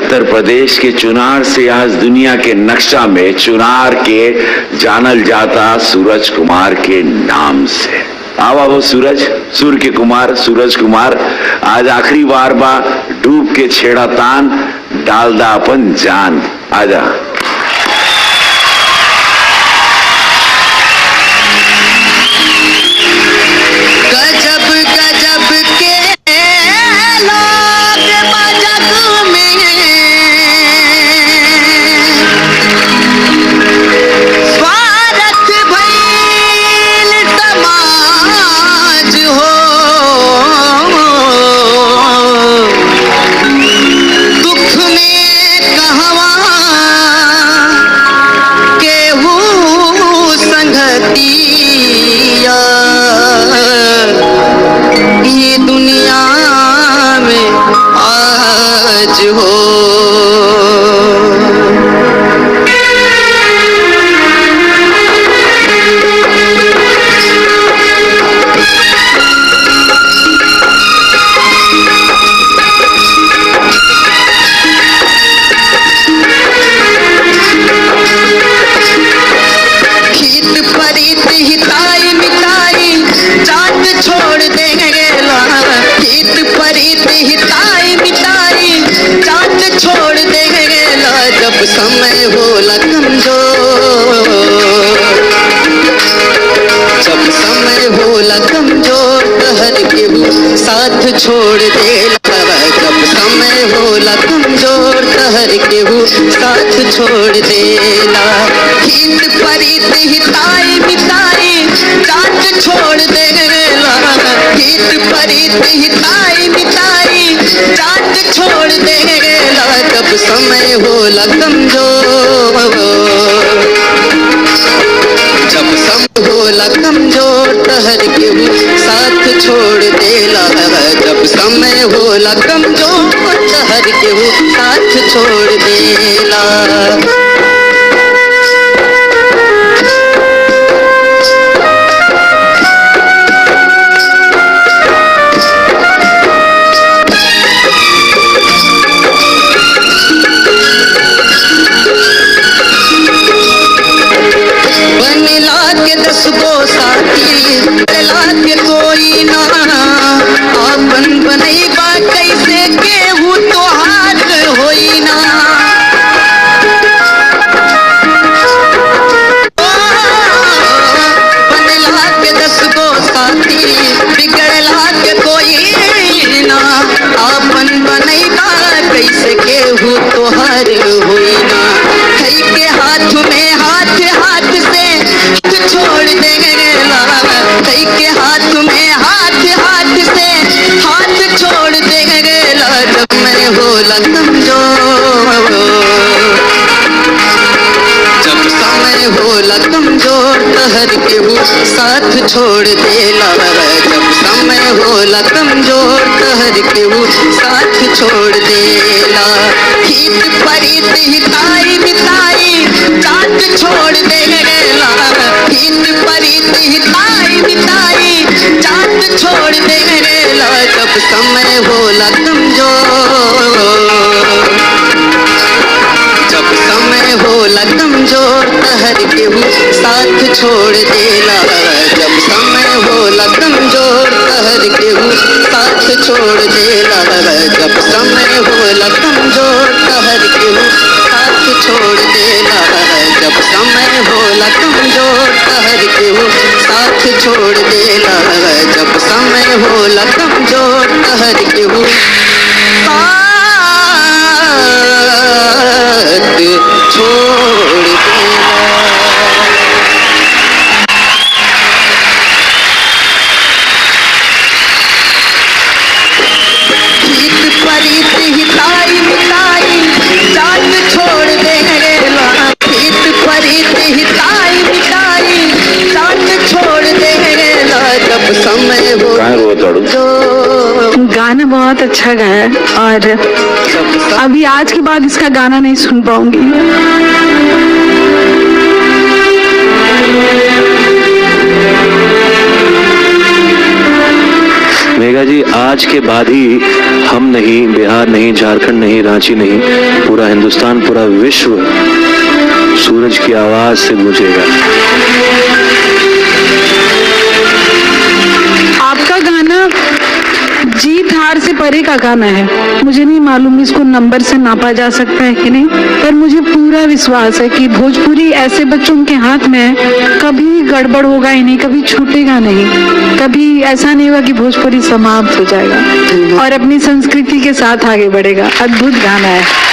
उत्तर प्रदेश के चुनार से आज दुनिया के नक्शा में चुनार के जानल जाता सूरज कुमार के नाम से। आवा वो सूर्य के कुमार सूरज कुमार आज आखिरी बार बा डूब के छेड़ा तान डालदा अपन जान। आजा समय होला कमजोर, जब समय होला कमजोर हर केहू साथ छोड़ देला। जब समय होला कमजोर हर केहू साथ छोड़ देला। हित परित हिताई मिताई जात छोड़ देला। हित परित हिताई मिताई जात छोड़ देला। जब समय होला कमजोर, जब समय होला कमजोर हर केहू साथ छोड़ देला। जब समय होला कमजोर हर केहू साथ छोड़ देला। हर केहू साथ छोड़ देला। जब समय होला कमजोर हर केहू साथ छोड़ देला। हित परित हिताई मिताई जात छोड़ देला। हित परित हिताई मिताई जात छोड़ देला। जब समय होला कमजोर, जब समय होला कमजोर हर केहू साथ छोड़ देला। जब समय होला कमजोर हर केहू साथ छोड़ देला। जब समय होला कमजोर हर केहू साथ छोड़ देला। जब समय होला कमजोर हर केहू साथ छोड़ देला। जब समय होला कमजोर हर केहू छोड़ देला। हित परित हिताई मिताई जात छोड़ देला। हित परित हिताई मिताई जात छोड़ देला। जब समय हो गाना बहुत अच्छा गाया और अभी आज के बाद इसका गाना नहीं सुन पाऊंगी। मेघा जी, आज के बाद ही हम नहीं, बिहार नहीं, झारखंड नहीं, रांची नहीं, पूरा हिंदुस्तान, पूरा विश्व सूरज की आवाज से गूंजेगा। आपका गाना जीत हार से परे का गाना है। मुझे नहीं मालूम इसको नंबर से नापा जा सकता है कि नहीं, पर मुझे पूरा विश्वास है कि भोजपुरी ऐसे बच्चों के हाथ में है, कभी गड़बड़ होगा ही नहीं, कभी छूटेगा नहीं, कभी ऐसा नहीं होगा कि भोजपुरी समाप्त हो जाएगा और अपनी संस्कृति के साथ आगे बढ़ेगा। अद्भुत गाना है।